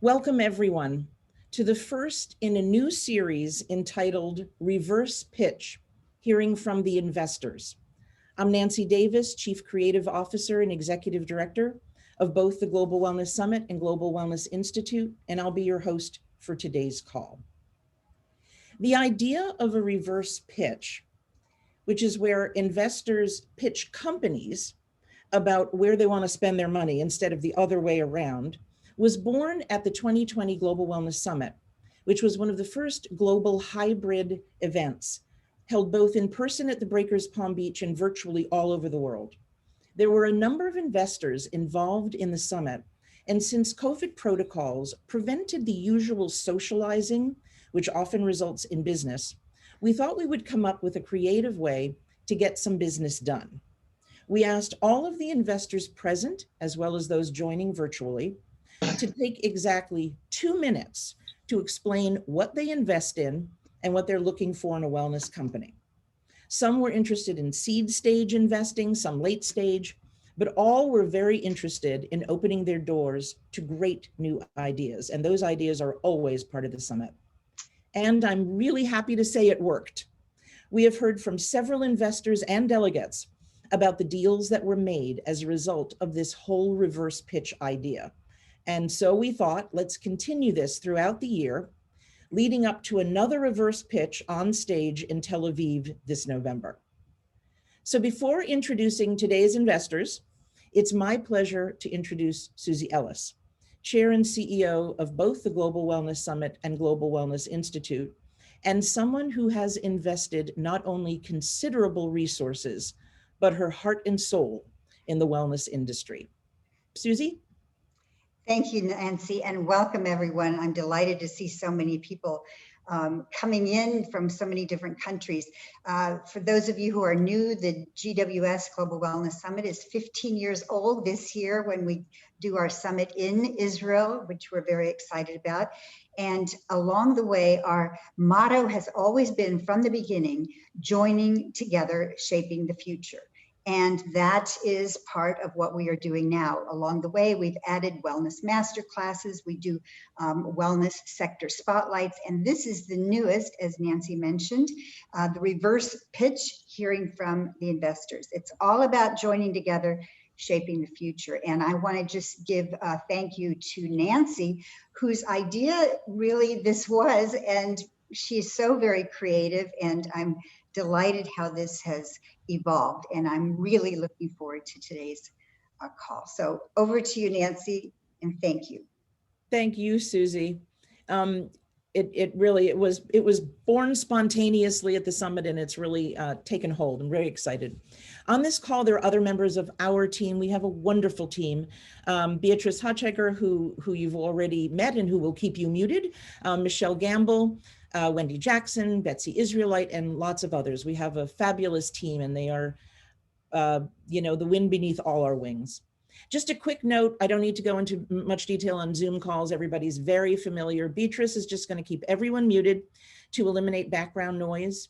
Welcome everyone to the first in a new series entitled Reverse Pitch, Hearing from the Investors. I'm Nancy Davis, Chief Creative Officer and Executive Director of both the Global Wellness Summit and Global Wellness Institute, and I'll be your host for today's call. The idea of a reverse pitch, which is where investors pitch companies about where they want to spend their money instead of the other way around, was born at the 2020 Global Wellness Summit, which was one of the first global hybrid events held both in person at the Breakers Palm Beach and virtually all over the world. There were a number of investors involved in the summit, and since COVID protocols prevented the usual socializing, which often results in business, we thought we would come up with a creative way to get some business done. We asked all of the investors present, as well as those joining virtually, to take exactly 2 minutes to explain what they invest in and what they're looking for in a wellness company. Some were interested in seed stage investing, some late stage, but all were very interested in opening their doors to great new ideas. And those ideas are always part of the summit. And I'm really happy to say it worked. We have heard from several investors and delegates about the deals that were made as a result of this whole reverse pitch idea. And so we thought, let's continue this throughout the year, leading up to another reverse pitch on stage in Tel Aviv this November. So before introducing today's investors, it's my pleasure to introduce Susie Ellis, Chair and CEO of both the Global Wellness Summit and Global Wellness Institute, and someone who has invested not only considerable resources, but her heart and soul in the wellness industry. Susie? Thank you, Nancy, and welcome everyone. I'm delighted to see so many people coming in from so many different countries. For those of you who are new, the GWS Global Wellness Summit is 15 years old this year when we do our summit in Israel, which we're very excited about. And along the way, our motto has always been from the beginning, joining together, shaping the future. And that is part of what we are doing now. Along the way, we've added wellness master classes. We do wellness sector spotlights. And this is the newest, as Nancy mentioned, the reverse pitch, hearing from the investors. It's all about joining together, shaping the future. And I want to just give a thank you to Nancy, whose idea really this was, and she's so very creative, and I'm delighted how this has evolved, and I'm really looking forward to today's call. So over to you, Nancy, and thank you. Thank you, Susie. It was born spontaneously at the summit, and it's really taken hold. I'm very excited. On this call, there are other members of our team. We have a wonderful team. Beatrice Hotchecker, who you've already met and who will keep you muted. Michelle Gamble, Wendy Jackson, Betsy Israelite, and lots of others. We have a fabulous team, and they are, the wind beneath all our wings. Just a quick note, I don't need to go into much detail on Zoom calls. Everybody's very familiar. Beatrice is just going to keep everyone muted to eliminate background noise.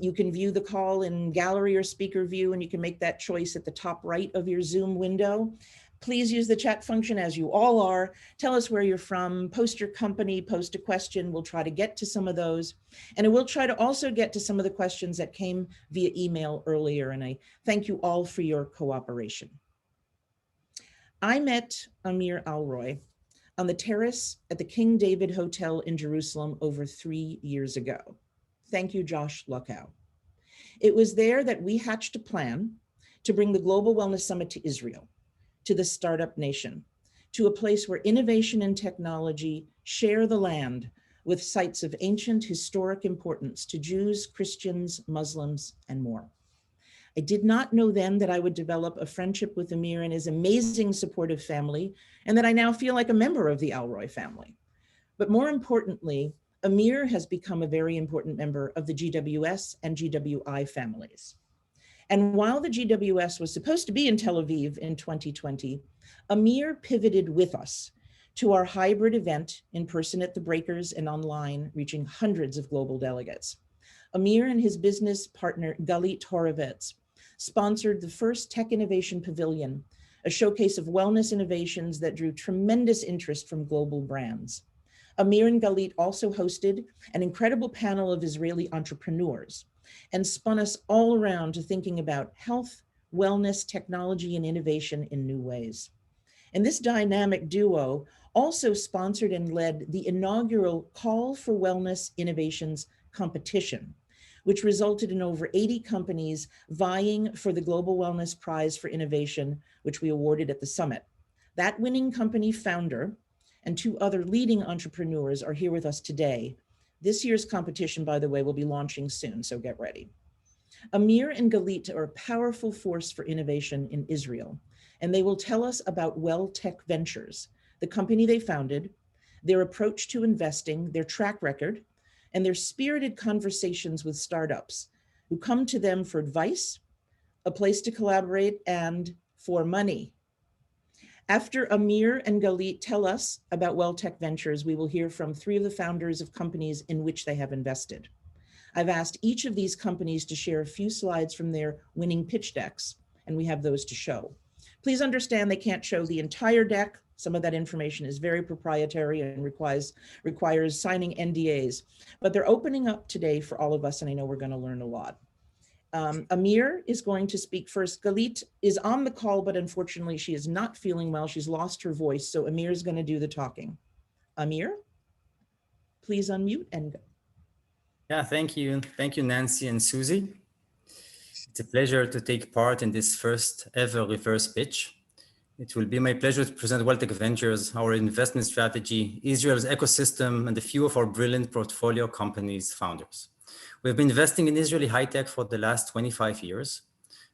You can view the call in gallery or speaker view, and you can make that choice at the top right of your Zoom window. Please use the chat function as you all are. Tell us where you're from, post your company, post a question. We'll try to get to some of those. And we'll try to also get to some of the questions that came via email earlier. And I thank you all for your cooperation. I met Amir Alroy on the terrace at the King David Hotel in Jerusalem over 3 years ago. Thank you, Josh Luckow. It was there that we hatched a plan to bring the Global Wellness Summit to Israel, to the startup nation, to a place where innovation and technology share the land with sites of ancient historic importance to Jews, Christians, Muslims, and more. I did not know then that I would develop a friendship with Amir and his amazing supportive family, and that I now feel like a member of the Alroy family. But more importantly, Amir has become a very important member of the GWS and GWI families. And while the GWS was supposed to be in Tel Aviv in 2020, Amir pivoted with us to our hybrid event in person at the Breakers and online, reaching hundreds of global delegates. Amir and his business partner, Galit Horovitz, sponsored the first Tech Innovation Pavilion, a showcase of wellness innovations that drew tremendous interest from global brands. Amir and Galit also hosted an incredible panel of Israeli entrepreneurs and spun us all around to thinking about health, wellness, technology, and innovation in new ways. And this dynamic duo also sponsored and led the inaugural Call for Wellness Innovations competition, which resulted in over 80 companies vying for the Global Wellness Prize for Innovation, which we awarded at the summit. That winning company founder and two other leading entrepreneurs are here with us today. This year's competition, by the way, will be launching soon, so get ready. Amir and Galit are a powerful force for innovation in Israel, and they will tell us about Welltech Ventures, the company they founded, their approach to investing, their track record, and their spirited conversations with startups who come to them for advice, a place to collaborate, and for money. After Amir and Galit tell us about Welltech Ventures, we will hear from three of the founders of companies in which they have invested. I've asked each of these companies to share a few slides from their winning pitch decks, and we have those to show. Please understand they can't show the entire deck. Some of that information is very proprietary and requires signing NDAs, but they're opening up today for all of us, and I know we're going to learn a lot. Amir is going to speak first. Galit is on the call, but unfortunately she is not feeling well. She's lost her voice, so Amir is going to do the talking. Amir, please unmute and go. Yeah, thank you. Thank you, Nancy and Susie. It's a pleasure to take part in this first ever reverse pitch. It will be my pleasure to present Welltech Ventures, our investment strategy, Israel's ecosystem, and a few of our brilliant portfolio companies' founders. We've been investing in Israeli high-tech for the last 25 years.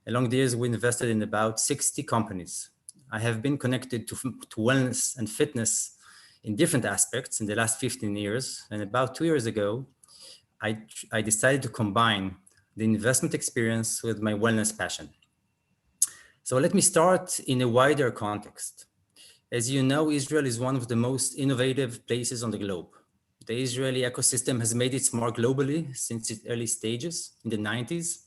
Along the years, we invested in about 60 companies. I have been connected to wellness and fitness in different aspects in the last 15 years. And about 2 years ago, I decided to combine the investment experience with my wellness passion. So let me start in a wider context. As you know, Israel is one of the most innovative places on the globe. The Israeli ecosystem has made its mark globally since its early stages in the 90s,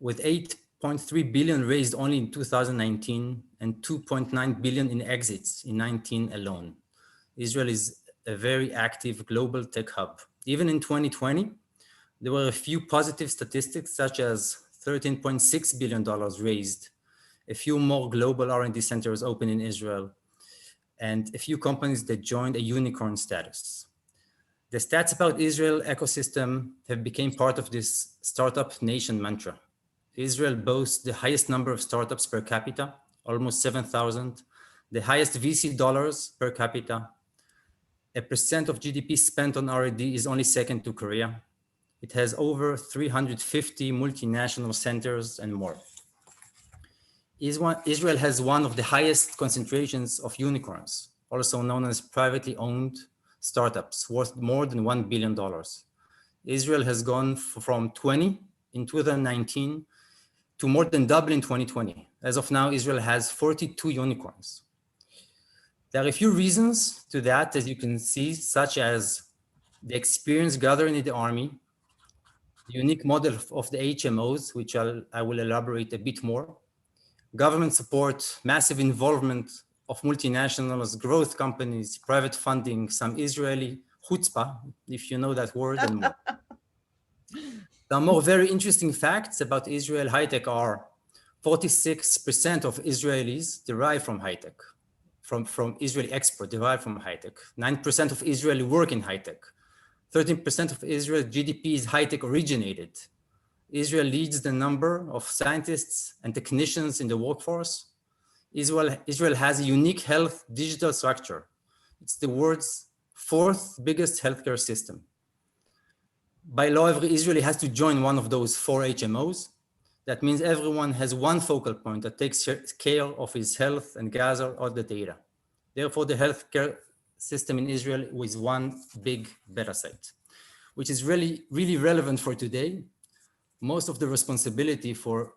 with 8.3 billion raised only in 2019 and 2.9 billion in exits in 19 alone. Israel is a very active global tech hub. Even in 2020, there were a few positive statistics, such as $13.6 billion raised, a few more global R&D centers open in Israel, and a few companies that joined a unicorn status. The stats about Israel ecosystem have become part of this startup nation mantra. Israel boasts the highest number of startups per capita, almost 7,000, the highest VC dollars per capita. A percent of GDP spent on R&D is only second to Korea. It has over 350 multinational centers and more. Israel has one of the highest concentrations of unicorns, also known as privately owned startups, worth more than $1 billion. Israel has gone from 20 in 2019 to more than double in 2020. As of now, Israel has 42 unicorns. There are a few reasons to that, as you can see, such as the experience gathered in the army, the unique model of the HMOs, which I will elaborate a bit more, government support, massive involvement of multinationals, growth companies, private funding, some Israeli chutzpah, if you know that word, and more. Some more very interesting facts about Israel high-tech are 46% of Israelis derive from high-tech, from Israeli export derive from high-tech. 9% of Israeli work in high-tech. 13% of Israel's GDP is high-tech originated. Israel leads the number of scientists and technicians in the workforce. Israel has a unique health digital structure. It's the world's fourth biggest healthcare system. By law, every Israeli has to join one of those 4 HMOs. That means everyone has one focal point that takes care of his health and gather all the data. Therefore, the healthcare system in Israel is one big beta site, which is really, really relevant for today. Most of the responsibility for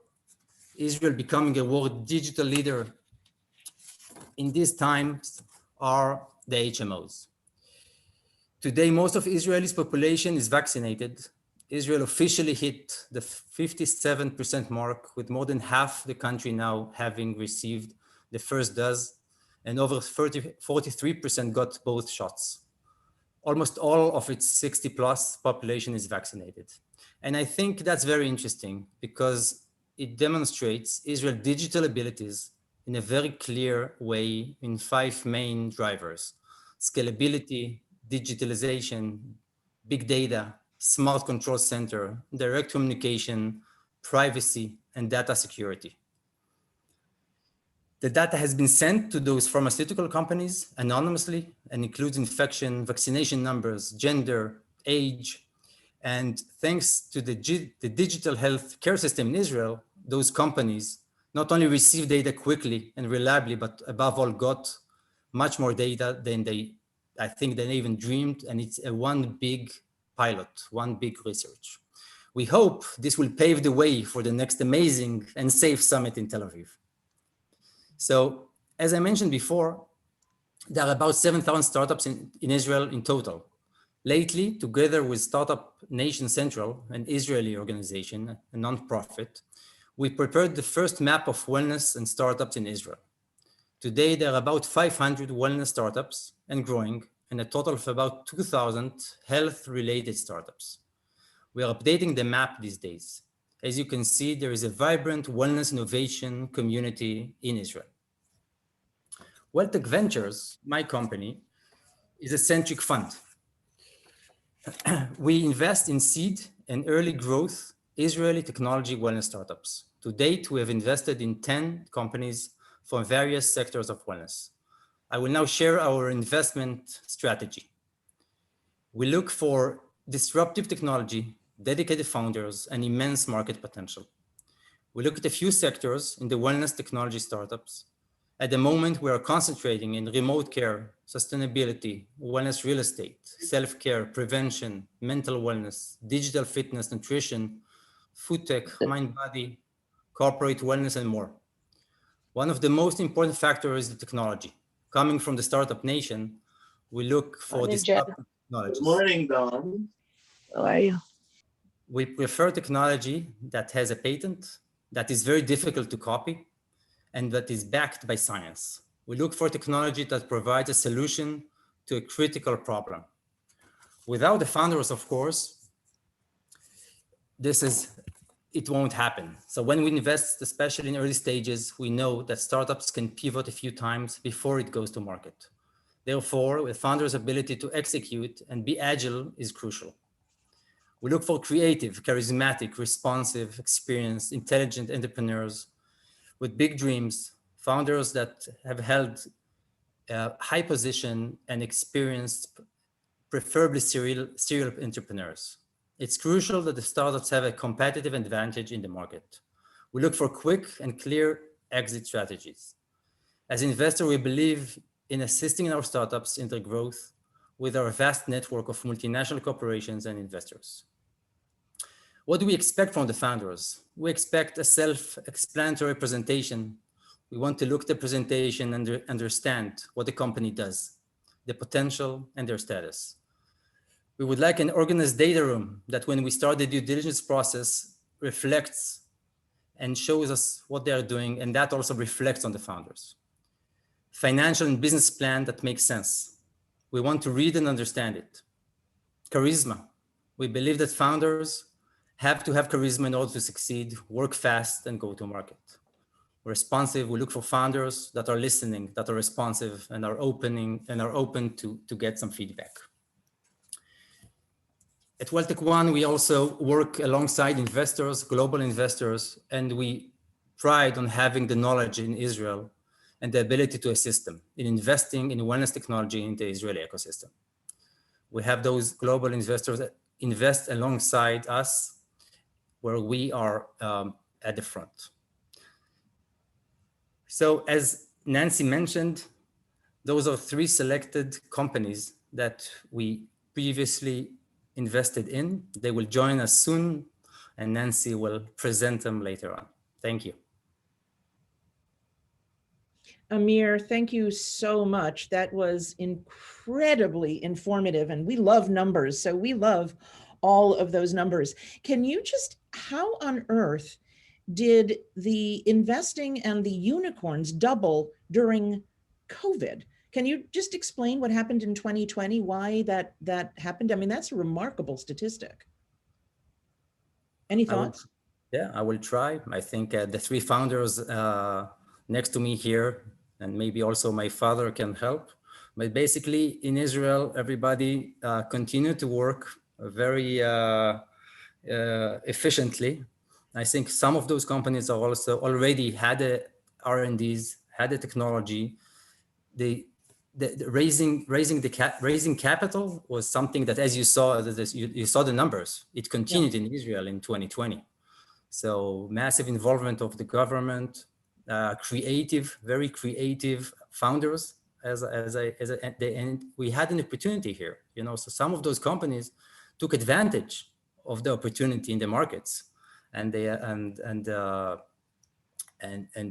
Israel becoming a world digital leader in these times are the HMOs. Today, most of Israel's population is vaccinated. Israel officially hit the 57% mark, with more than half the country now having received the first dose, and over 43% got both shots. Almost all of its 60 plus population is vaccinated. And I think that's very interesting because it demonstrates Israel's digital abilities in a very clear way in 5 main drivers: scalability, digitalization, big data, smart control center, direct communication, privacy, and data security. The data has been sent to those pharmaceutical companies anonymously and includes infection, vaccination numbers, gender, age. And thanks to the digital health care system in Israel, those companies not only receive data quickly and reliably, but above all got much more data than I think they even dreamed. And it's a one big pilot, one big research. We hope this will pave the way for the next amazing and safe summit in Tel Aviv. So as I mentioned before, there are about 7,000 startups in Israel in total. Lately, together with Startup Nation Central, an Israeli organization, a nonprofit, we prepared the first map of wellness and startups in Israel. Today, there are about 500 wellness startups and growing, and a total of about 2,000 health-related startups. We are updating the map these days. As you can see, there is a vibrant wellness innovation community in Israel. Welltech Ventures, my company, is a centric fund. We invest in seed and early growth Israeli technology wellness startups. To date, we have invested in 10 companies from various sectors of wellness. I will now share our investment strategy. We look for disruptive technology, dedicated founders, and immense market potential. We look at a few sectors in the wellness technology startups. At the moment, we are concentrating in remote care, sustainability, wellness real estate, self-care, prevention, mental wellness, digital fitness, nutrition, food tech, mind body, corporate wellness, and more. One of the most important factors is the technology. Coming from the startup nation, we look for disruptive technologies. Good morning, Don. How are you? We prefer technology that has a patent, that is very difficult to copy, and that is backed by science. We look for technology that provides a solution to a critical problem. Without the founders, of course, it won't happen. So when we invest, especially in early stages, we know that startups can pivot a few times before it goes to market. Therefore, the founder's ability to execute and be agile is crucial. We look for creative, charismatic, responsive, experienced, intelligent entrepreneurs with big dreams, founders that have held a high position and experienced, preferably serial entrepreneurs. It's crucial that the startups have a competitive advantage in the market. We look for quick and clear exit strategies. As an investor, we believe in assisting our startups in their growth with our vast network of multinational corporations and investors. What do we expect from the founders? We expect a self-explanatory presentation. We want to look at the presentation and understand what the company does, the potential and their status. We would like an organized data room that when we start the due diligence process reflects and shows us what they are doing, and that also reflects on the founders. Financial and business plan that makes sense. We want to read and understand it. Charisma. We believe that founders have to have charisma in order to succeed, work fast, and go to market. Responsive, we look for founders that are listening, that are responsive, and are open to get some feedback. At Welltech One, we also work alongside investors, global investors, and we pride on having the knowledge in Israel and the ability to assist them in investing in wellness technology in the Israeli ecosystem. We have those global investors that invest alongside us, where we are at the front. So as Nancy mentioned, those are 3 selected companies that we previously invested in. They will join us soon, and Nancy will present them later on. Thank you. Amir, thank you so much. That was incredibly informative, and we love numbers. So we love all of those numbers. Can you just, how on earth did the investing and the unicorns double during COVID? Can you just explain what happened in 2020, why that happened? I mean, that's a remarkable statistic. Any thoughts? I will try. I think the three founders next to me here, and maybe also my father can help. But basically in Israel, everybody continued to work very efficiently. I think some of those companies are also already had the R&Ds, had the technology. Raising capital was something that, as you saw, you saw the numbers. It continued in Israel in 2020. So massive involvement of the government, very creative founders. And we had an opportunity here, you know. So some of those companies took advantage of the opportunity in the markets, and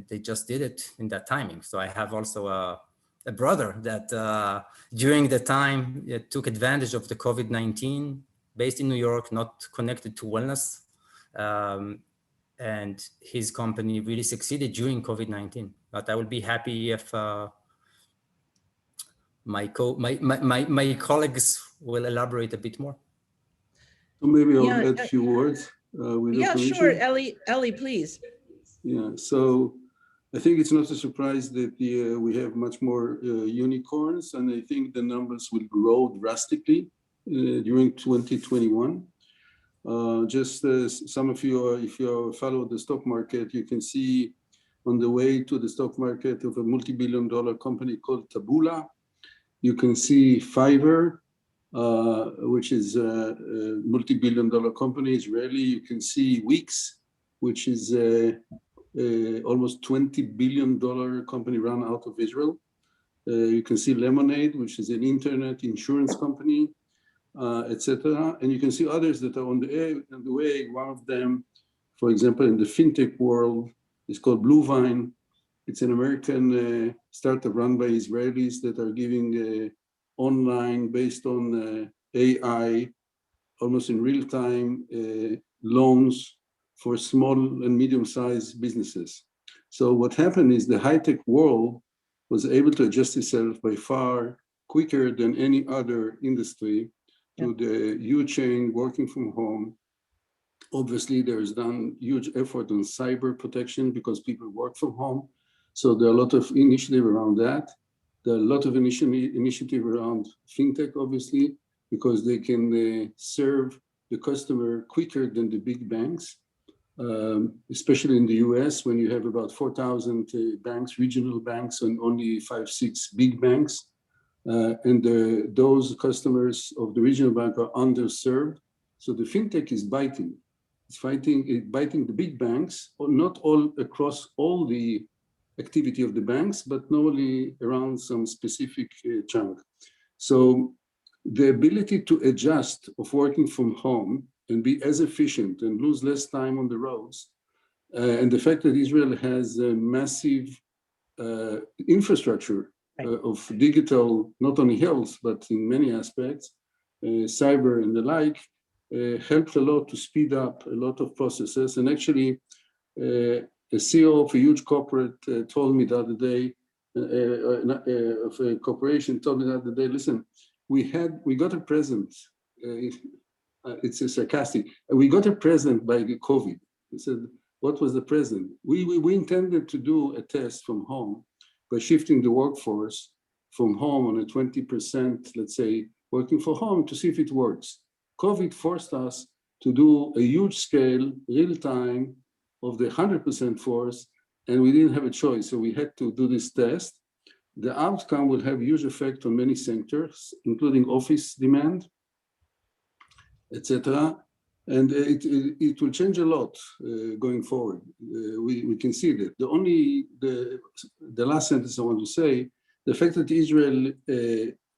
they just did it in that timing. So I have also a brother that during the time took advantage of the COVID-19, based in New York, not connected to wellness. And his company really succeeded during COVID-19. But I would be happy if my colleagues will elaborate a bit more. So maybe I'll add a few words with your permission. Sure, Ellie, please. Yeah, so I think it's not a surprise that we have much more unicorns, and I think the numbers will grow drastically during 2021. Just as some of you, if you follow the stock market, you can see on the way to the stock market of a multi-billion-dollar company called Taboola. You can see Fiverr, which is a multi-billion-dollar company, Israeli. You can see Wix, which is almost $20 billion company run out of Israel. You can see Lemonade, which is an internet insurance company, etc. And you can see others that are on the way. One of them, for example, in the fintech world, is called Bluevine. It's an American startup run by Israelis that are giving online, based on AI, almost in real time, loans for small and medium-sized businesses. So what happened is the high-tech world was able to adjust itself by far quicker than any other industry to the huge change, working from home. Obviously, there is done huge effort on cyber protection because people work from home. So there are a lot of initiative around that. There are a lot of initiative around fintech, obviously, because they can serve the customer quicker than the big banks, especially in the US, when you have about 4,000 banks, regional banks, and only 5-6 big banks. And those customers of the regional bank are underserved. So the fintech is biting. It's biting the big banks, or not all across all the activity of the banks, but normally around some specific chunk. So the ability to adjust of working from home and be as efficient and lose less time on the roads, and the fact that Israel has a massive infrastructure of digital, not only health, but in many aspects, cyber and the like, helped a lot to speed up a lot of processes. And actually, a CEO of a huge corporate told me the other day, of a corporation told me the other day, listen, we got a present, it's a sarcastic, we got a present by the COVID. He said, what was the present? We intended to do a test from home by shifting the workforce from home on a 20%, let's say, working from home to see if it works. COVID forced us to do a huge scale, real time, of the 100% force, and we didn't have a choice, so we had to do this test. The outcome will have huge effect on many sectors, including office demand, etc. And it will change a lot going forward. We can see that. The last sentence I want to say, the fact that Israel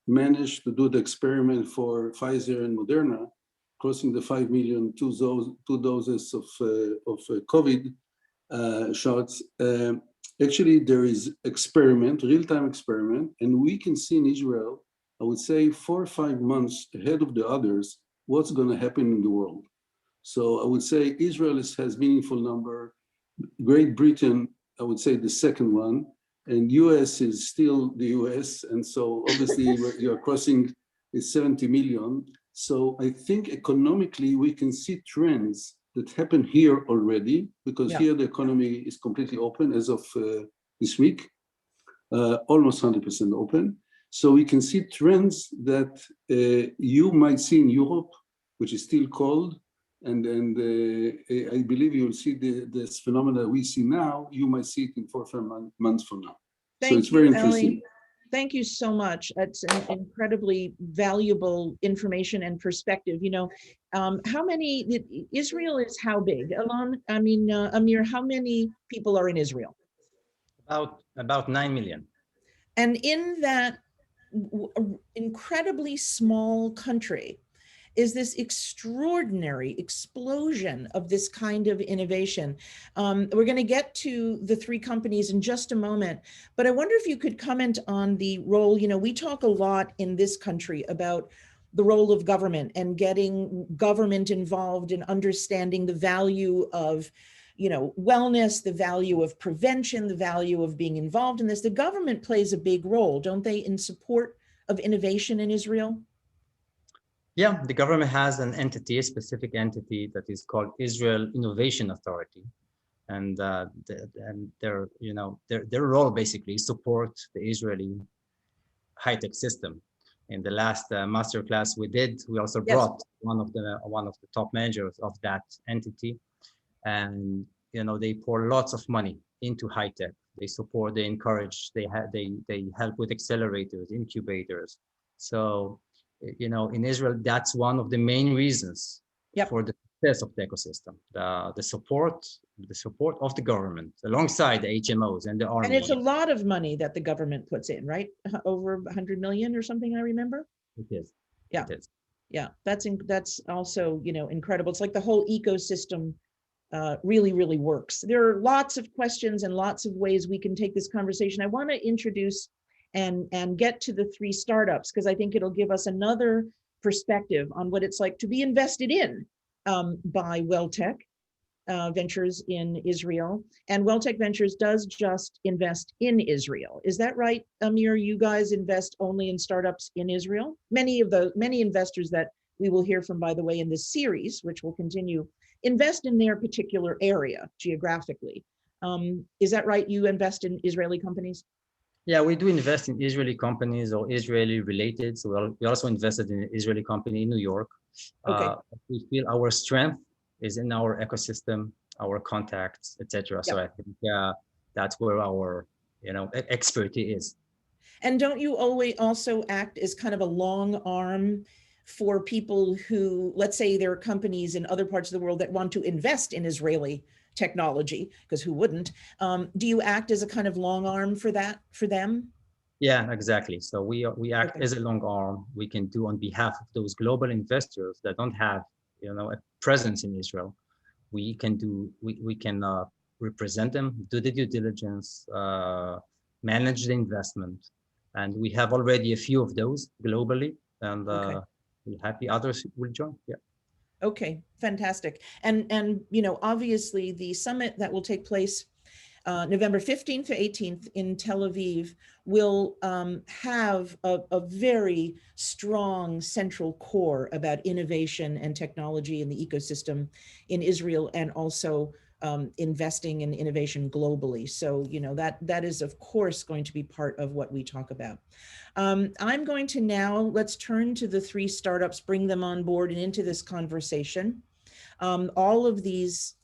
managed to do the experiment for Pfizer and Moderna, crossing the 5 million two doses of COVID shots. Actually, there is real-time experiment, and we can see in Israel, I would say 4 or 5 months ahead of the others, what's going to happen in the world. So I would say Israel has meaningful number, Great Britain, I would say the second one, and US is still the US. And so obviously you're crossing 70 million. So I think economically we can see trends that happen here already, because here the economy is completely open as of this week, almost 100% open. So we can see trends that you might see in Europe, which is still cold. And I believe you'll see this phenomena we see now, you might see it in 4 or 5 months from now. So it's very interesting. Thank you so much. It's an incredibly valuable information and perspective. You know, Israel is how big? Amir, how many people are in Israel? About 9 million. And in that incredibly small country, is this extraordinary explosion of this kind of innovation. We're going to get to the 3 companies in just a moment, but I wonder if you could comment on the role. You know, we talk a lot in this country about the role of government and getting government involved in understanding the value of, you know, wellness, the value of prevention, the value of being involved in this. The government plays a big role, don't they, in support of innovation in Israel? Yeah, the government has an entity, a specific entity that is called Israel Innovation Authority, and their role basically is support the Israeli high-tech system. In the last masterclass we did, we also brought one of the top managers of that entity, and you know, they pour lots of money into high-tech. They support, they encourage, they help with accelerators, incubators. So, you know, in Israel, that's one of the main reasons for the success of the ecosystem, the support of the government alongside the HMOs and the army. And it's a lot of money that the government puts in, right? Over 100 million or something, I remember. It is. Yeah. It is. Yeah, that's also, you know, incredible. It's like the whole ecosystem really, really works. There are lots of questions and lots of ways we can take this conversation. I want to introduce and get to the 3 startups, because I think it'll give us another perspective on what it's like to be invested in by Welltech Ventures in Israel. And Welltech Ventures does just invest in Israel. Is that right, Amir? You guys invest only in startups in Israel? Many investors that we will hear from, by the way, in this series, which will continue, invest in their particular area geographically. Is that right? You invest in Israeli companies? Yeah, we do invest in Israeli companies or Israeli related. So we also invested in an Israeli company in New York. Okay. We feel our strength is in our ecosystem, our contacts, etc. So I think that's where our, you know, expertise is. And don't you always also act as kind of a long arm for people who, let's say there are companies in other parts of the world that want to invest in Israeli technology, because who wouldn't? Do you act as a kind of long arm for that, for them? Yeah, exactly. So we act as a long arm. We can do on behalf of those global investors that don't have, you know, a presence in Israel. We can represent them, do the due diligence, manage the investment, and we have already a few of those globally, and we're happy others will join. Yeah. Okay, fantastic. And you know, obviously the summit that will take place November 15th to 18th in Tel Aviv will have a very strong central core about innovation and technology in the ecosystem in Israel, and also investing in innovation globally. So, you know, that is of course going to be part of what we talk about. I'm going to now, let's turn to the 3 startups, bring them on board and into this conversation. All of these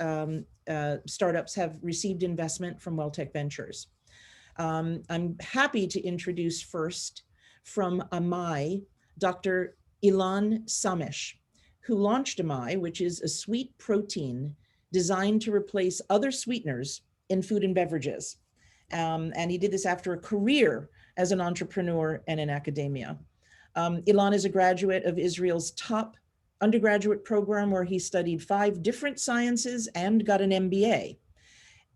startups have received investment from Welltech Ventures. I'm happy to introduce first from Amai, Dr. Ilan Samesh, who launched Amai, which is a sweet protein designed to replace other sweeteners in food and beverages. And he did this after a career as an entrepreneur and in academia. Ilan is a graduate of Israel's top undergraduate program, where he studied 5 different sciences and got an MBA.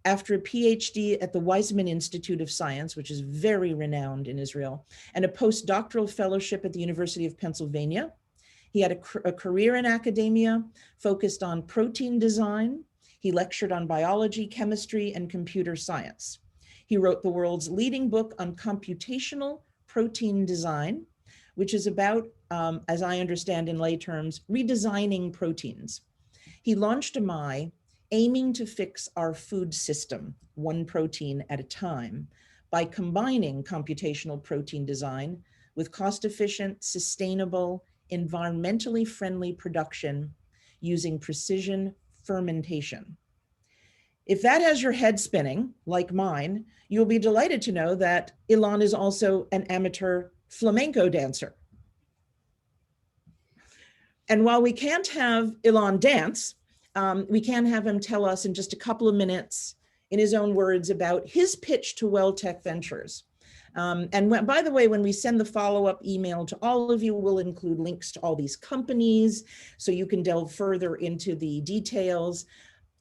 After a PhD at the Weizmann Institute of Science, which is very renowned in Israel, and a postdoctoral fellowship at the University of Pennsylvania, He had a career in academia focused on protein design. He lectured on biology, chemistry, and computer science. He wrote the world's leading book on computational protein design, which is about, as I understand in lay terms, redesigning proteins. He launched AMI, aiming to fix our food system, one protein at a time, by combining computational protein design with cost-efficient, sustainable, environmentally friendly production using precision fermentation. If that has your head spinning, like mine, you'll be delighted to know that Ilan is also an amateur flamenco dancer. And while we can't have Ilan dance, we can have him tell us in just a couple of minutes, in his own words, about his pitch to Welltech Ventures. And by the way, when we send the follow-up email to all of you, we'll include links to all these companies so you can delve further into the details.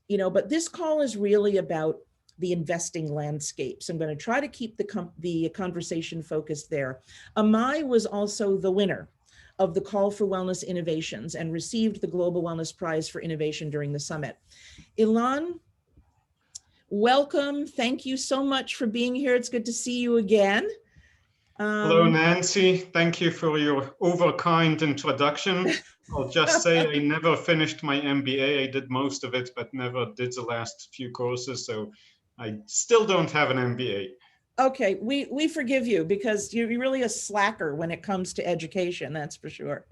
You know, but this call is really about the investing landscape. So I'm going to try to keep the conversation focused there. AMI was also the winner of the Call for Wellness Innovations and received the Global Wellness Prize for Innovation during the summit. Ilan, welcome. Thank you so much for being here. It's good to see you again. Hello, Nancy. Thank you for your overkind introduction. I'll just say I never finished my MBA. I did most of it, but never did the last few courses. So I still don't have an MBA. Okay, we forgive you because you're really a slacker when it comes to education, that's for sure.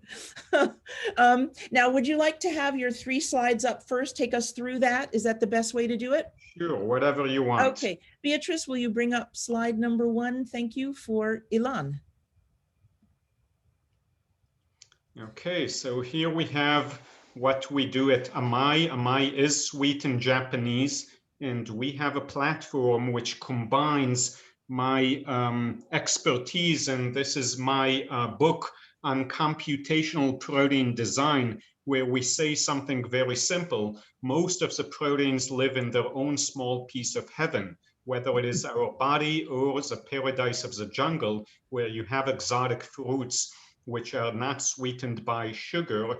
Now, would you like to have your 3 slides up first? Take us through that. Is that the best way to do it? Sure, whatever you want. Okay, Beatrice, will you bring up slide number 1? Thank you for Ilan. Okay, so here we have what we do at AMI. AMI is sweet in Japanese, and we have a platform which combines my expertise, and this is my book on computational protein design, where we say something very simple. Most of the proteins live in their own small piece of heaven, whether it is our body or the paradise of the jungle, where you have exotic fruits which are not sweetened by sugar,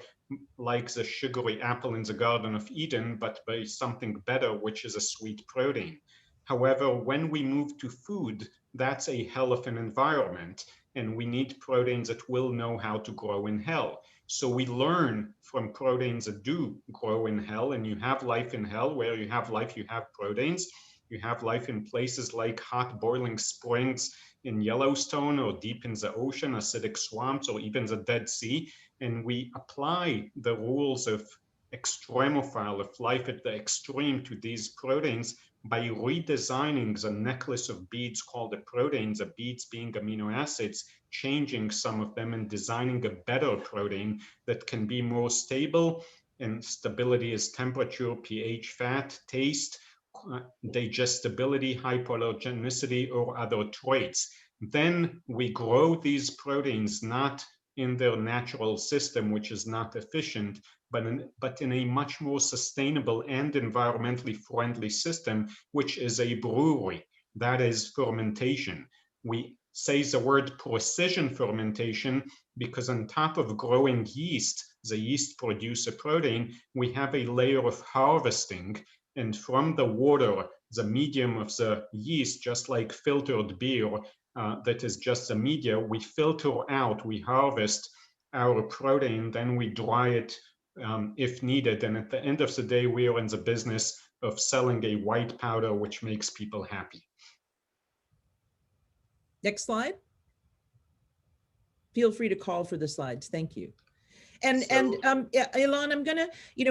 like the sugary apple in the Garden of Eden, but by something better, which is a sweet protein. However, when we move to food, that's a hell of an environment, and we need proteins that will know how to grow in hell. So we learn from proteins that do grow in hell, and you have life in hell. Where you have life, you have proteins. You have life in places like hot boiling springs in Yellowstone, or deep in the ocean, acidic swamps, or even the Dead Sea. And we apply the rules of extremophile, of life at the extreme, to these proteins by redesigning the necklace of beads called the proteins, the beads being amino acids, changing some of them and designing a better protein that can be more stable. And stability is temperature, pH, fat, taste, digestibility, hypoallergenicity, or other traits. Then we grow these proteins not in their natural system, which is not efficient, but in a much more sustainable and environmentally friendly system, which is a brewery. That is fermentation. We say the word precision fermentation because on top of growing yeast, the yeast produce a protein, we have a layer of harvesting. And from the water, the medium of the yeast, just like filtered beer, that is just a media, we filter out, we harvest our protein, then we dry it if needed. And at the end of the day, we are in the business of selling a white powder, which makes people happy. Next slide. Feel free to call for the slides. Thank you. And Ilan, I'm gonna,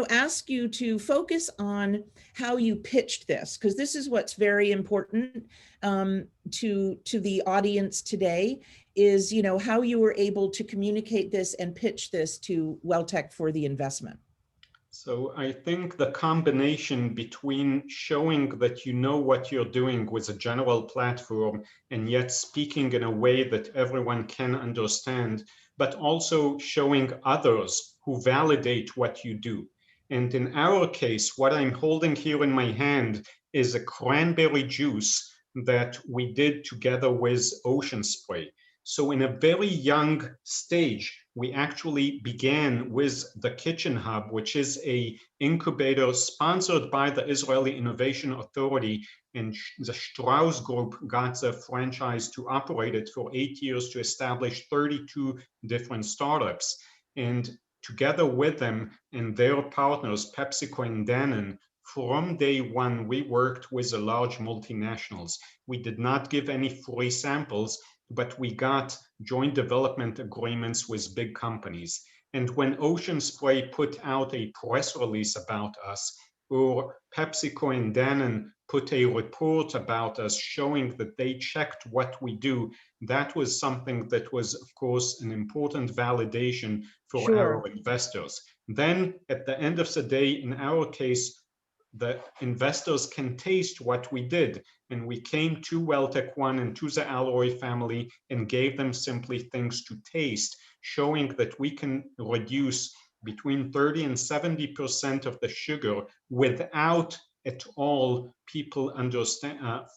ask you to focus on how you pitched this, because this is what's very important to the audience today is, how you were able to communicate this and pitch this to Welltech for the investment. So I think the combination between showing that you know what you're doing with a general platform and yet speaking in a way that everyone can understand, but also showing others who validate what you do. And in our case, what I'm holding here in my hand is a cranberry juice that we did together with ocean spray. So in a very young stage, we actually began with the Kitchen Hub, which is a incubator sponsored by the Israeli Innovation Authority, and the Strauss Group got the franchise to operate it for 8 years to establish 32 different startups. And together with them and their partners, PepsiCo and Danone, from day one, we worked with the large multinationals. We did not give any free samples, but we got joint development agreements with big companies. And when Ocean Spray put out a press release about us, or PepsiCo and Danone put a report about us showing that they checked what we do, that was something that was, of course, an important validation for our investors. Then at the end of the day, in our case, the investors can taste what we did. And we came to Welltech One and to the Alroy family and gave them simply things to taste, showing that we can reduce between 30 and 70% of the sugar without at all people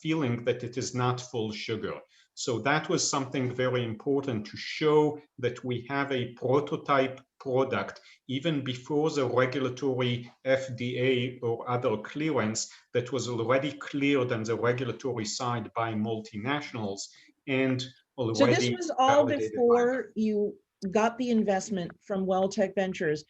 feeling that it is not full sugar. So that was something very important to show that we have a prototype product even before the regulatory FDA or other clearance that was already cleared on the regulatory side by multinationals and already. So this was all before you got the investment from Welltech Ventures.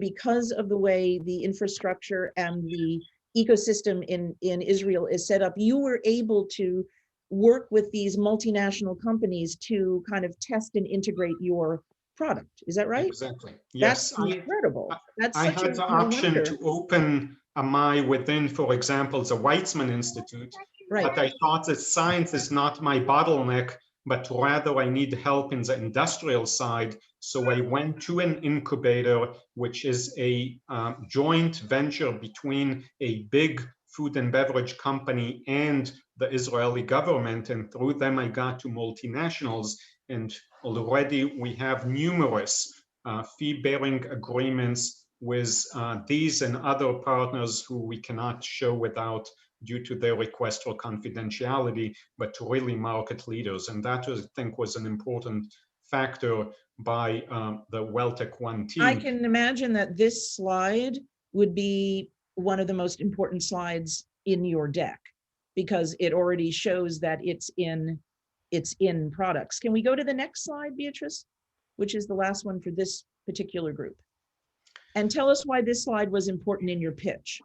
Because of the way the infrastructure and the ecosystem in Israel is set up, you were able to work with these multinational companies to kind of test and integrate your product. Is that right? Exactly. Yes. That's incredible. That's I such had the option to open AMI within, for example, the Weizmann Institute, but I thought that science is not my bottleneck, but rather I need help in the industrial side. So I went to an incubator, which is a joint venture between a big food and beverage company and the Israeli government. And through them, I got to multinationals. And already we have numerous fee-bearing agreements with these and other partners who we cannot show without due to their request for confidentiality, but to really market leaders. And that was, I think, was an important factor by the Welltech One team. I can imagine that this slide would be one of the most important slides in your deck because it already shows that it's in products. Can we go to the next slide, Beatrice, which is the last one for this particular group? And tell us why this slide was important in your pitch.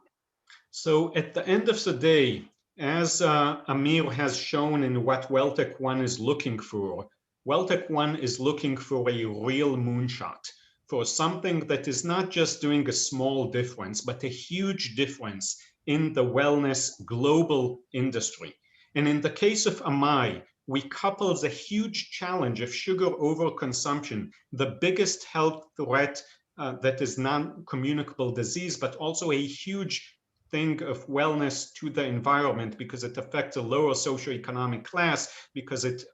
So at the end of the day, as Amir has shown in what Welltech One is looking for, Welltech One is looking for a real moonshot, for something that is not just doing a small difference, but a huge difference in the wellness global industry. And in the case of AMI, we couple the huge challenge of sugar overconsumption, the biggest health threat that is non-communicable disease, but also a huge thing of wellness to the environment because it affects a lower socioeconomic class, because it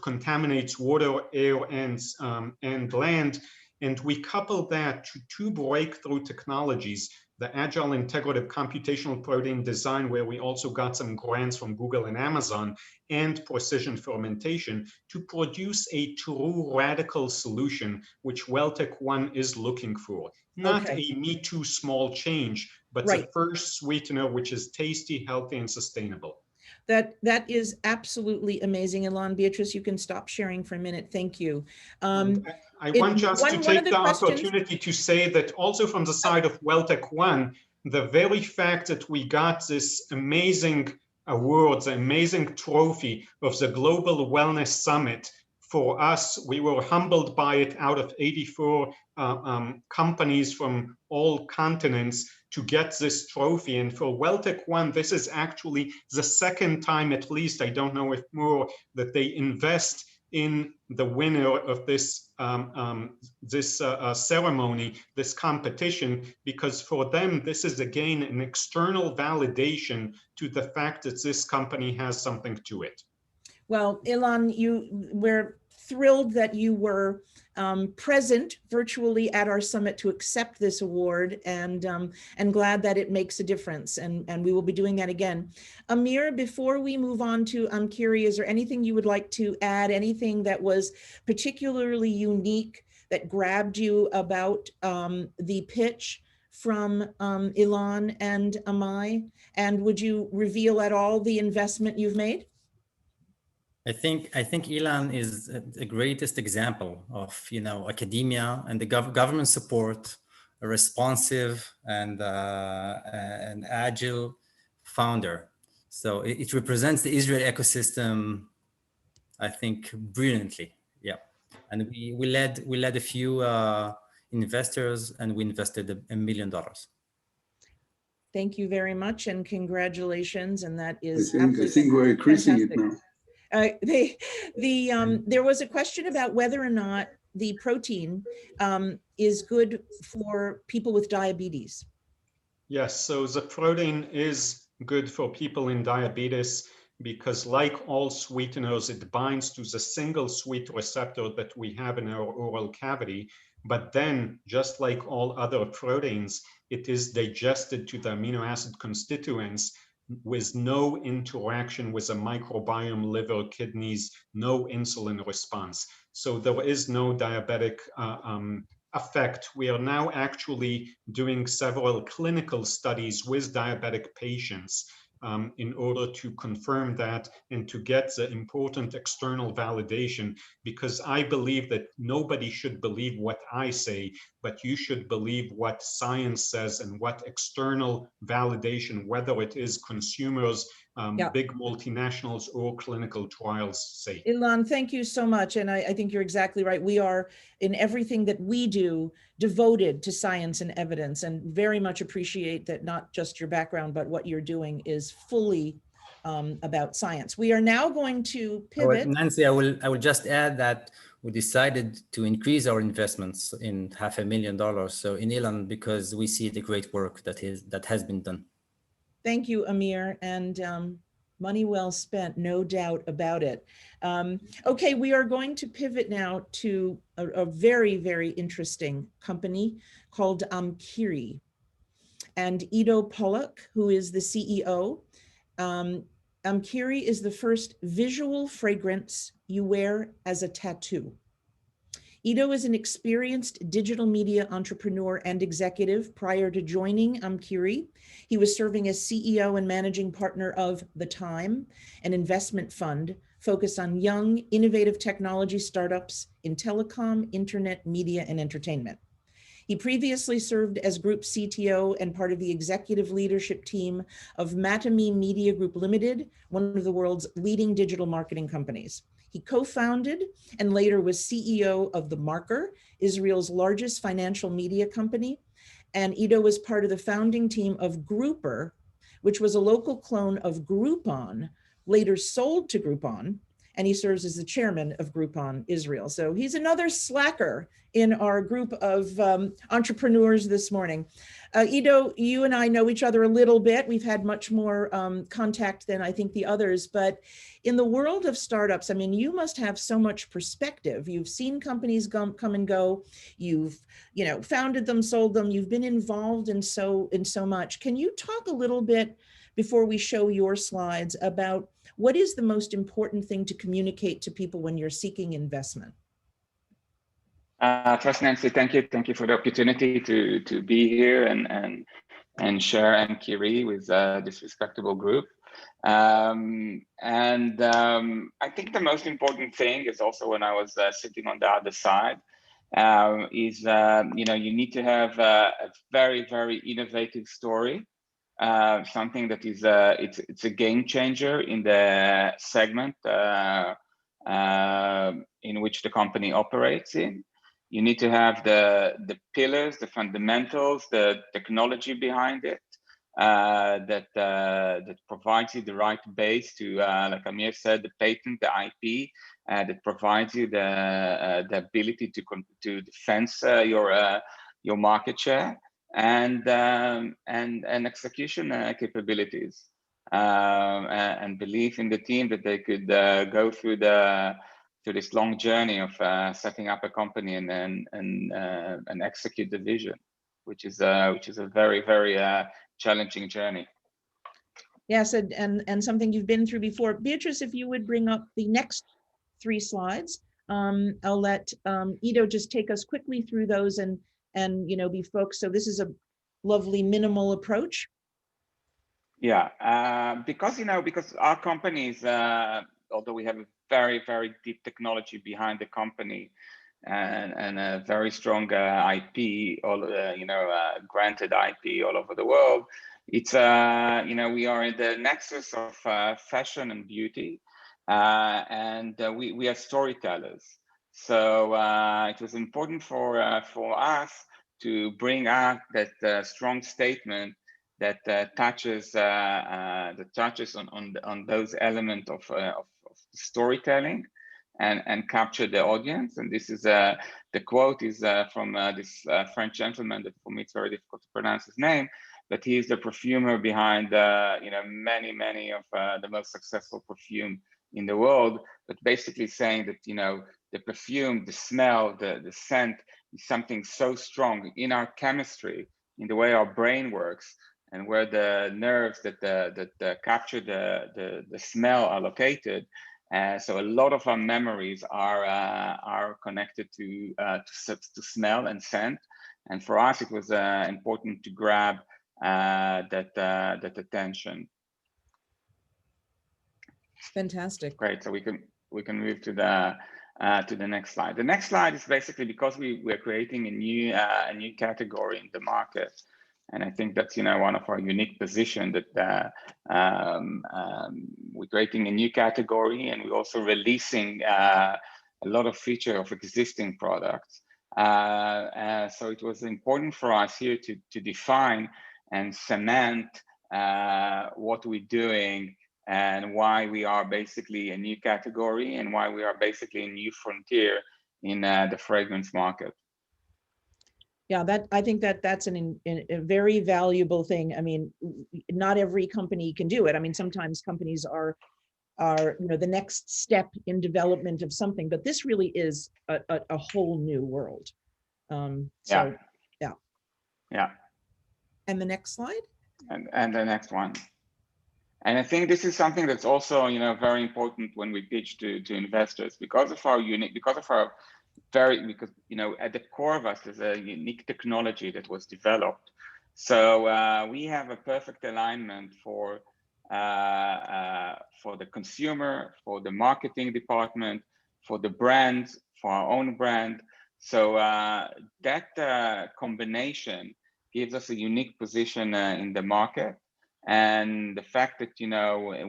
contaminates water, air, and land. And we couple that to two breakthrough technologies, the Agile Integrative Computational Protein Design, where we also got some grants from Google and Amazon, and precision fermentation to produce a true radical solution, which Welltech One is looking for. Not a me too small change, but the first sweetener, which is tasty, healthy, and sustainable. That is absolutely amazing. Ilan, Beatrice, you can stop sharing for a minute. Thank you. I want just to take the opportunity to say that also from the side of Welltech One, the very fact that we got this amazing awards, amazing trophy of the Global Wellness Summit, for us, we were humbled by it out of 84 companies from all continents to get this trophy. And for Welltech One, this is actually the second time, at least, I don't know if more, that they invest in the winner of this ceremony, this competition, because for them, this is again an external validation to the fact that this company has something to it. Well, Ilan, we're thrilled that you were present virtually at our summit to accept this award, and glad that it makes a difference. And we will be doing that again. Amir, before we move on to Amkiri, is there anything you would like to add? Anything that was particularly unique that grabbed you about the pitch from Ilan and Amai? And would you reveal at all the investment you've made? I think Ilan is the greatest example of, you know, academia and the government support, a responsive and an agile founder. So it represents the Israeli ecosystem, I think, brilliantly. Yeah, and we led a few investors, and we invested $1 million. Thank you very much, and congratulations. And that is I think we're increasing it now. There was a question about whether or not the protein is good for people with diabetes. Yes, so the protein is good for people in diabetes because, like all sweeteners, it binds to the single sweet receptor that we have in our oral cavity. But then, just like all other proteins, it is digested to the amino acid constituents with no interaction with the microbiome, liver, kidneys, no insulin response. So there is no diabetic effect. We are now actually doing several clinical studies with diabetic patients in order to confirm that and to get the important external validation, because I believe that nobody should believe what I say, but you should believe what science says and what external validation, whether it is consumers, big multinationals, or clinical trials say. Ilan, thank you so much. And I think you're exactly right. We are, in everything that we do, devoted to science and evidence, and very much appreciate that not just your background, but what you're doing is fully about science. We are now going to pivot. Nancy, I will just add that we decided to increase our investments in $500,000. So in Ilan, because we see the great work that has been done. Thank you, Amir, and money well spent, no doubt about it. Okay, we are going to pivot now to a very, very interesting company called Amkiri. And Ido Pollock, who is the CEO, Amkiri is the first visual fragrance you wear as a tattoo. Ido is an experienced digital media entrepreneur and executive. Prior to joining Amkiri, he was serving as CEO and managing partner of The Time, an investment fund focused on young, innovative technology startups in telecom, internet, media, and entertainment. He previously served as group CTO and part of the executive leadership team of Matami Media Group Limited, one of the world's leading digital marketing companies. He co-founded and later was CEO of The Marker, Israel's largest financial media company. And Ido was part of the founding team of Grouper, which was a local clone of Groupon, later sold to Groupon, and he serves as the chairman of Groupon Israel. So he's another slacker in our group of entrepreneurs this morning. Ido, you and I know each other a little bit. We've had much more contact than I think the others, but in the world of startups, I mean, you must have so much perspective. You've seen companies come and go. You've, founded them, sold them. You've been involved in so much. Can you talk a little bit before we show your slides about what is the most important thing to communicate to people when you're seeking investment? First, Nancy, thank you. Thank you for the opportunity to be here and share Amkiri with this respectable group. I think the most important thing is also when I was sitting on the other side is you need to have a very, very innovative story. Something that is it's a game changer in the segment in which the company operates in. You need to have the pillars, the fundamentals, the technology behind it that provides you the right base to, like Amir said, the patent, the IP, that provides you the ability to defend your market share and execution capabilities, and belief in the team that they could go through the this long journey of setting up a company and execute the vision, which is a very, very challenging journey. Yes, and something you've been through before. Beatrice, if you would bring up the next 3 slides, I'll let Ido just take us quickly through those and be folks. So this is a lovely minimal approach. Yeah, because our companies, although we have a very, very deep technology behind the company and a very strong IP, granted IP all over the world, it's we are in the nexus of fashion and beauty, and we are storytellers. So it was important for us to bring out that strong statement that touches on those elements of storytelling and capture the audience. And this is the quote is from this French gentleman that for me it's very difficult to pronounce his name, but he is the perfumer behind many of the most successful perfume in the world. But basically saying that the perfume, the smell, the scent is something so strong in our chemistry, in the way our brain works, and where the nerves that capture the smell are located. So a lot of our memories are connected to smell and scent. And for us, it was important to grab that attention. Fantastic. Great. So we can move to the next slide. The next slide is basically because we're creating a new category in the market. And I think that's one of our unique position that we're creating a new category, and we're also releasing a lot of feature of existing products. So it was important for us here to define and cement what we're doing and why we are basically a new category and why we are basically a new frontier in the fragrance market. Yeah, I think that's a very valuable thing. I mean, not every company can do it. I mean, sometimes companies are the next step in development of something, but this really is a whole new world. Yeah. And the next slide. And the next one. And I think this is something that's also very important when we pitch to investors because at the core of us there's a unique technology that was developed. So we have a perfect alignment for the consumer, for the marketing department, for the brand, for our own brand. So that combination gives us a unique position in the market. And the fact that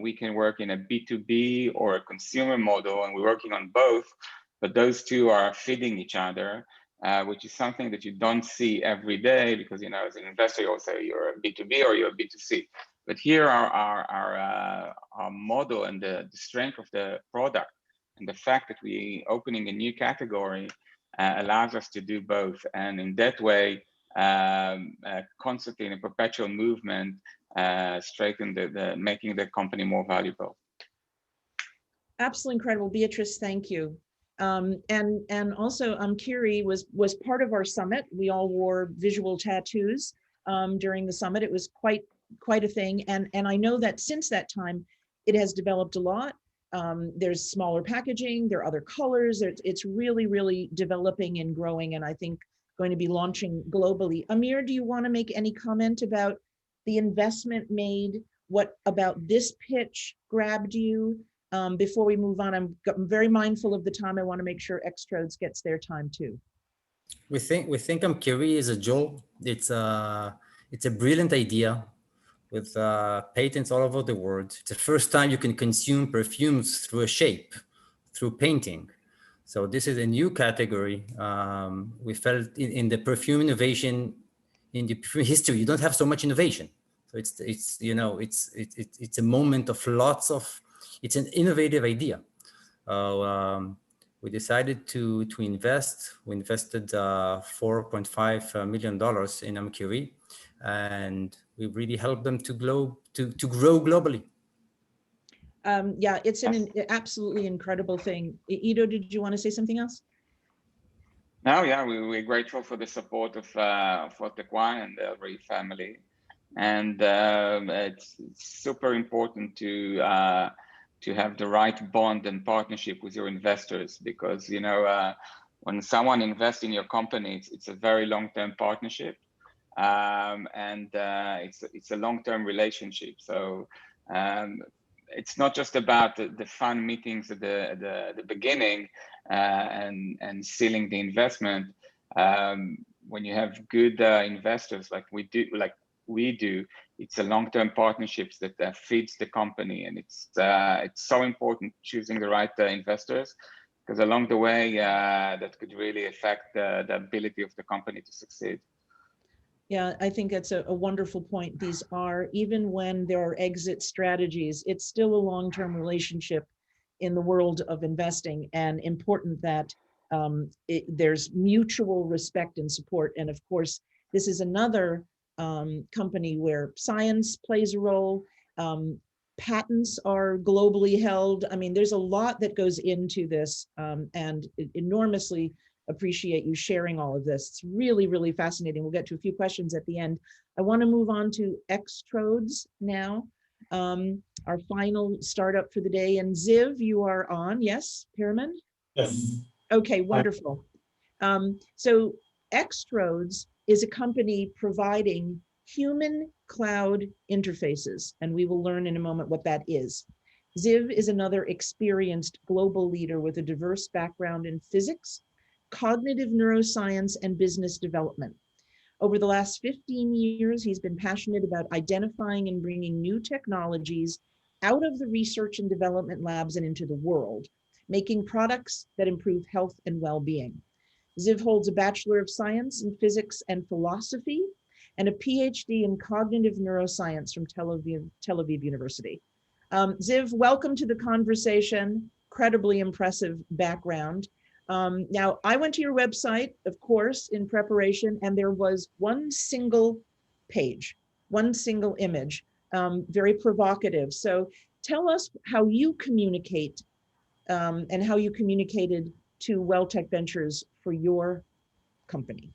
we can work in a B2B or a consumer model, and we're working on both, but those two are feeding each other, which is something that you don't see every day because as an investor you always say you're a B2B or you're a B2C. But here our model and the strength of the product and the fact that we're opening a new category allows us to do both, and in that way constantly in a perpetual movement straighten making the company more valuable. Absolutely incredible, Beatrice. Thank you. And also, Kiri was part of our summit. We all wore visual tattoos during the summit. It was quite a thing. And I know that since that time, it has developed a lot. There's smaller packaging. There are other colors. It's really, really developing and growing. And I think going to be launching globally. Amir, do you want to make any comment about the investment made? What about this pitch grabbed you? Before we move on, I'm very mindful of the time. I want to make sure Extrodes gets their time too. We think Kiri is a jewel. It's a brilliant idea with patents all over the world. It's the first time you can consume perfumes through a shape, through painting. So this is a new category. We felt in the perfume innovation, in the perfume history, you don't have so much innovation. So it's a moment of lots of. It's an innovative idea. We decided to invest. We invested $4.5 million in Kiri, and we really helped them to grow globally. Yeah, it's an absolutely incredible thing. Ido, did you want to say something else? No, yeah, we're grateful for the support of Welltech and the Alroy family, and it's super important to have the right bond and partnership with your investors, because when someone invests in your company, it's a very long-term partnership, and it's a long-term relationship. So it's not just about the fun meetings at the beginning and sealing the investment. When you have good investors like we do, it's a long-term partnerships that feeds the company, and it's so important choosing the right investors, because along the way that could really affect the ability of the company to succeed. Yeah, I think that's a wonderful point. These are, even when there are exit strategies, it's still a long-term relationship in the world of investing, and important that there's mutual respect and support. And of course, this is another company where science plays a role. Patents are globally held. I mean, there's a lot that goes into this, and enormously appreciate you sharing all of this. It's really, really fascinating. We'll get to a few questions at the end. I want to move on to Xtrodes now, our final startup for the day. And Ziv, you are on. Yes, Pyramid? Yes. Okay, wonderful. So Xtrodes is a company providing human cloud interfaces, and we will learn in a moment what that is. Ziv is another experienced global leader with a diverse background in physics, cognitive neuroscience, and business development. Over the last 15 years, he's been passionate about identifying and bringing new technologies out of the research and development labs and into the world, making products that improve health and well-being. Ziv holds a Bachelor of Science in Physics and Philosophy and a PhD in Cognitive Neuroscience from Tel Aviv University. Ziv, welcome to the conversation. Incredibly impressive background. Now, I went to your website, of course, in preparation, and there was one single page, one single image, very provocative. So tell us how you communicate and how you communicated to Welltech Ventures for your company.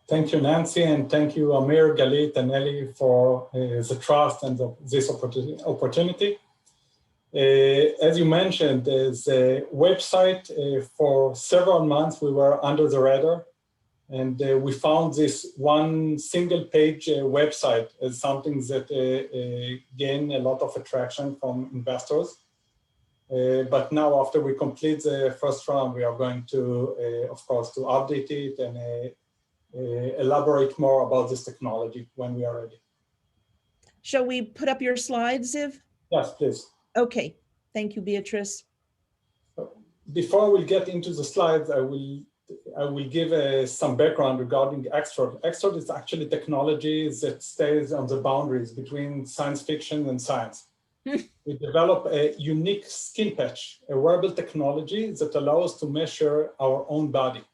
Thank you, Nancy, and thank you, Amir, Galit, and Eli for the trust and this opportunity. As you mentioned, there's a website. For several months we were under the radar, and we found this one single page website as something that gained a lot of attraction from investors. But now, after we complete the first round, we are going to, of course, to update it and elaborate more about this technology when we are ready. Shall we put up your slides, Ziv? Yes, please. Okay, thank you, Beatrice. Before we get into the slides, I will give some background regarding Xtrode. Xtrode is actually technology that stays on the boundaries between science fiction and science. We develop a unique skin patch, a wearable technology that allows us to measure our own body.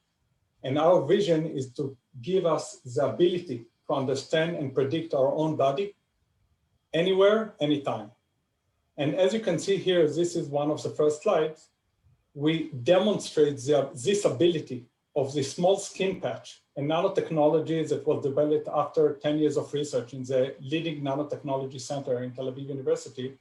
And our vision is to give us the ability to understand and predict our own body anywhere, anytime. And as you can see here, this is one of the first slides. We demonstrate this ability of the small skin patch and nanotechnology that was developed after 10 years of research in the leading nanotechnology center in Tel Aviv University.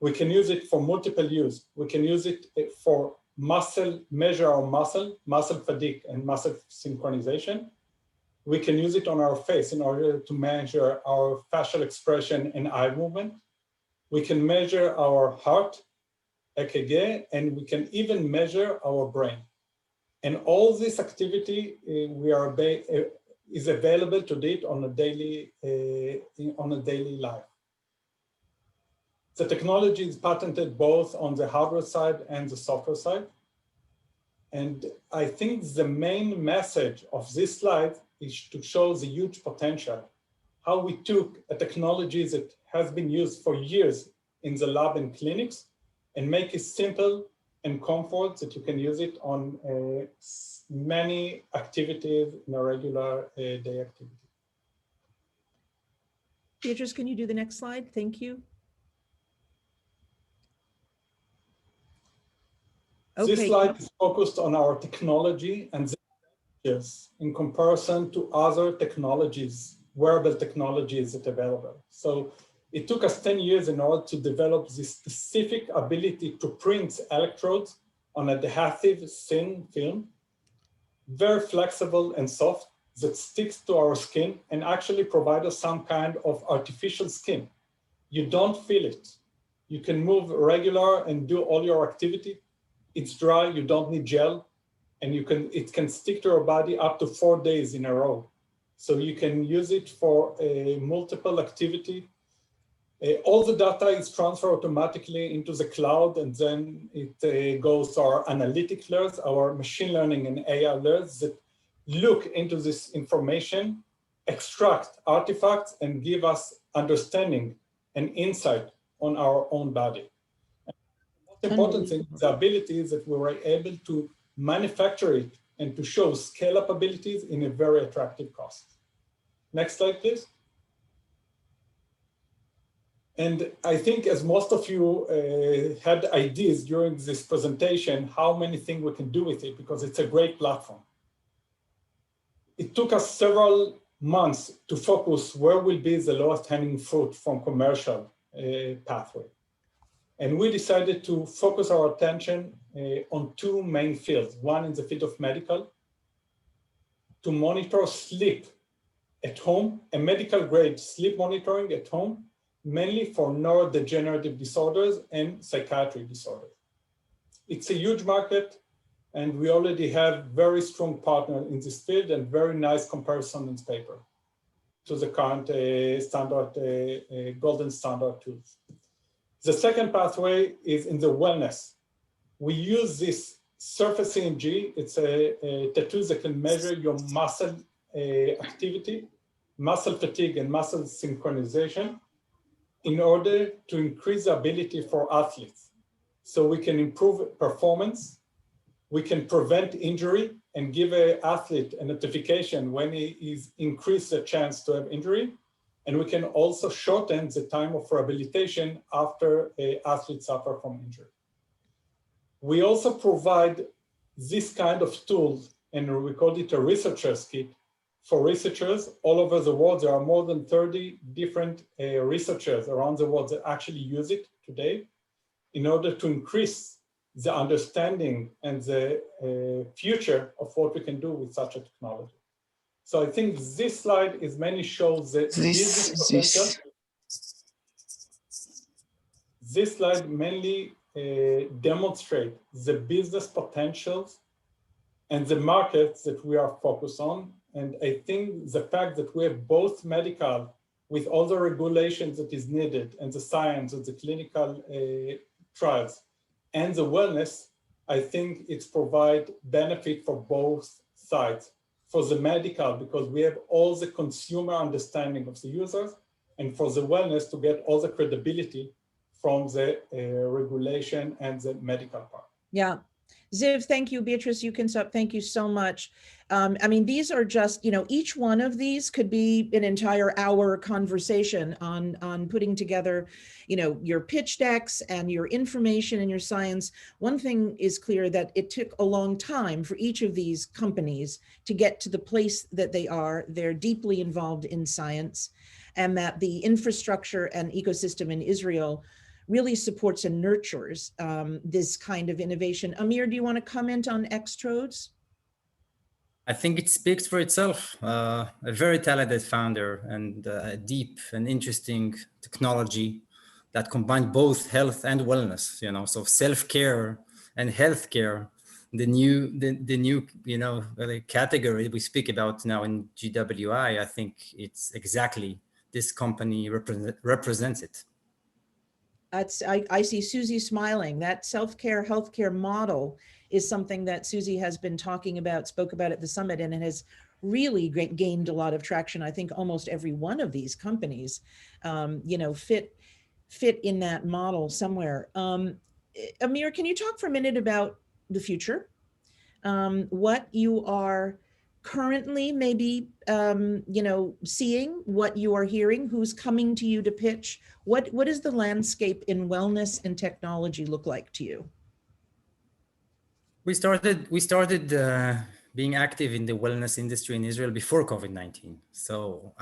We can use it for multiple use. We can use it for measure our muscle fatigue and muscle synchronization. We can use it on our face in order to measure our facial expression and eye movement. We can measure our heart, EKG, and we can even measure our brain. And all this activity is available to date on a daily life. The technology is patented both on the hardware side and the software side. And I think the main message of this slide is to show the huge potential, how we took a technology that has been used for years in the lab and clinics and make it simple and comfort that you can use it on many activities in a regular day activity. Beatrice, can you do the next slide? Thank you. This Okay. slide is focused on our technology and in comparison to other technologies, wearable technologies that are available. So it took us 10 years in order to develop this specific ability to print electrodes on a adhesive thin film, very flexible and soft, that sticks to our skin and actually provide us some kind of artificial skin. You don't feel it. You can move regular and do all your activity. It's dry, you don't need gel, and it can stick to your body up to 4 days in a row. So you can use it for multiple activity. All the data is transferred automatically into the cloud, and then it goes to our analytic layers, our machine learning and AI layers that look into this information, extract artifacts, and give us understanding and insight on our own body. And the most important thing is the ability is that we were able to manufacture it and to show scale-up abilities in a very attractive cost. Next slide, please. And I think as most of you had ideas during this presentation, how many things we can do with it, because it's a great platform. It took us several months to focus where will be the lowest hanging fruit from commercial pathway. And we decided to focus our attention on two main fields. One in the field of medical, to monitor sleep at home, a medical grade sleep monitoring at home, mainly for neurodegenerative disorders and psychiatric disorders. It's a huge market, and we already have very strong partners in this field and very nice comparison in paper to the current golden standard tools. The second pathway is in the wellness. We use this surface EMG. It's a tattoo that can measure your muscle activity, muscle fatigue, and muscle synchronization in order to increase the ability for athletes. So we can improve performance, we can prevent injury and give an athlete a notification when he is increased the chance to have injury. And we can also shorten the time of rehabilitation after an athlete suffers from injury. We also provide this kind of tools, and we call it a researcher's kit, for researchers all over the world. There are more than 30 different researchers around the world that actually use it today in order to increase the understanding and the future of what we can do with such a technology. So I think this slide is mainly shows the business potential. This slide mainly demonstrates the business potentials and the markets that we are focused on. And I think the fact that we have both medical with all the regulations that is needed and the science and the clinical trials and the wellness, I think it's provide benefit for both sides. For the medical, because we have all the consumer understanding of the users, and for the wellness to get all the credibility from the regulation and the medical part. Yeah. Ziv, thank you. Beatrice, you can stop. Thank you so much. I mean, these are just, you know, each one of these could be an entire hour conversation on putting together, you know, your pitch decks and your information and your science. One thing is clear, that it took a long time for each of these companies to get to the place that they are. They're deeply involved in science, and that the infrastructure and ecosystem in Israel really supports and nurtures this kind of innovation. Amir, do you want to comment on Xtrodes? I think it speaks for itself. A very talented founder and a deep and interesting technology that combined both health and wellness. You know, so self-care and healthcare, the new you know, the category we speak about now in GWI. I think it's exactly this company represents it. I see Susie smiling. That self-care healthcare model is something that Susie has been talking about, spoke about at the summit, and it has really gained a lot of traction. I think almost every one of these companies, you know, fit in that model somewhere. Amir, can you talk for a minute about the future? What you are currently maybe, you know, seeing, what you are hearing, who's coming to you to pitch? What does the landscape in wellness and technology look like to you? We started being active in the wellness industry in Israel before COVID-19. So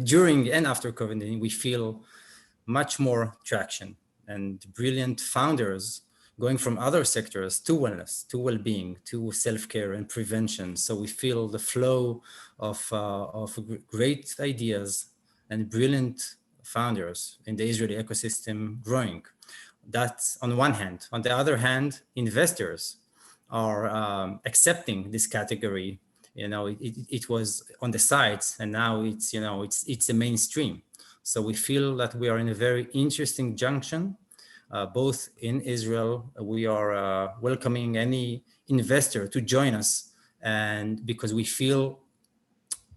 during and after COVID-19, we feel much more traction and brilliant founders going from other sectors to wellness, to well-being, to self-care and prevention. So we feel the flow of great ideas and brilliant founders in the Israeli ecosystem growing. That's on one hand. On the other hand, investors are accepting this category. It was on the sides, and now it's a mainstream. So we feel that we are in a very interesting junction. Both in Israel, we are welcoming any investor to join us, and because we feel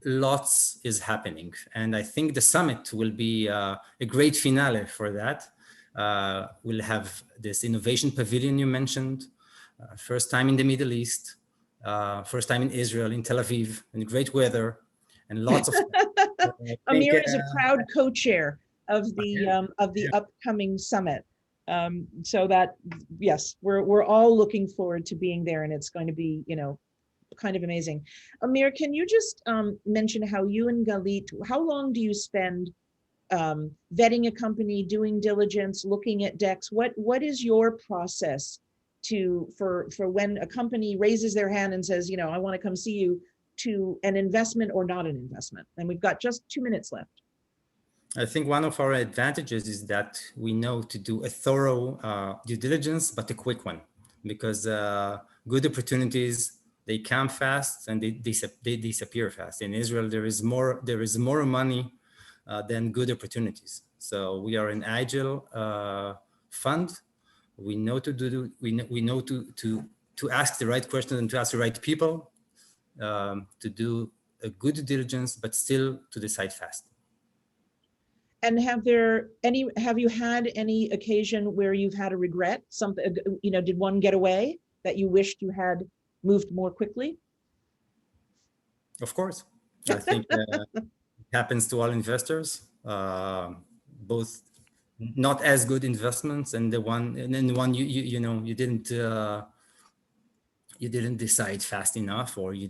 lots is happening. And I think the summit will be a great finale for that. We'll have this innovation pavilion you mentioned, first time in the Middle East, first time in Israel, in Tel Aviv, in great weather, and lots of. Amir is a proud co-chair of the upcoming summit. So that, yes, we're all looking forward to being there, and it's going to be, kind of amazing. Amir, can you just mention how you and Galit, how long do you spend vetting a company, doing diligence, looking at decks? What is your process for when a company raises their hand and says, I want to come see you, to an investment or not an investment? And we've got just 2 minutes left. I think one of our advantages is that we know to do a thorough due diligence, but a quick one, because good opportunities, they come fast and they disappear fast. In Israel, there is more money than good opportunities. So we are an agile fund. We know we know to ask the right questions and to ask the right people, to do a good due diligence, but still to decide fast. And have you had any occasion where you've had a regret? Something, did one get away that you wished you had moved more quickly? Of course. I think it happens to all investors, both not as good investments and the one you didn't decide fast enough, or you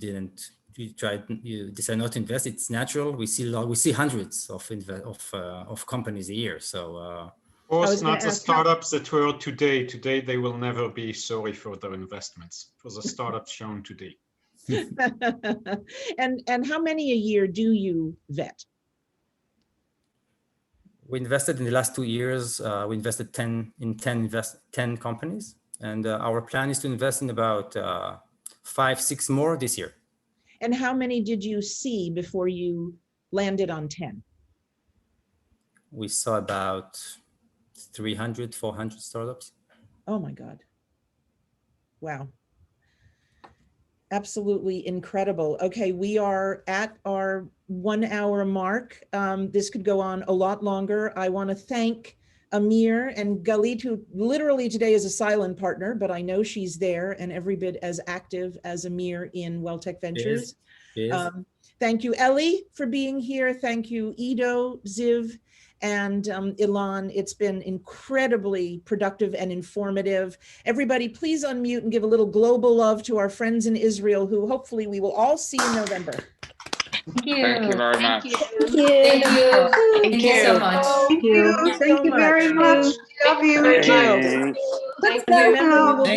decide not to invest. It's natural. We see hundreds of companies a year. So of course, not the startups that were today. Today, they will never be sorry for their investments. For the startups shown today. And how many a year do you vet? We invested in the last 2 years. We invested 10 companies, and our plan is to invest in about 5-6 more this year. And how many did you see before you landed on 10? We saw about 300, 400 startups. Oh my God. Wow. Absolutely incredible. Okay, we are at our 1 hour mark. This could go on a lot longer. I want to thank Amir and Galit, who literally today is a silent partner, but I know she's there and every bit as active as Amir in Welltech Ventures. Thank you, Ellie, for being here. Thank you, Ido, Ziv, and Ilan. It's been incredibly productive and informative. Everybody, please unmute and give a little global love to our friends in Israel, who hopefully we will all see in November. Thank you very much. Thank you. Thank you so much. Thank you very much. Love you. Thank you. Thank you. Remember, we will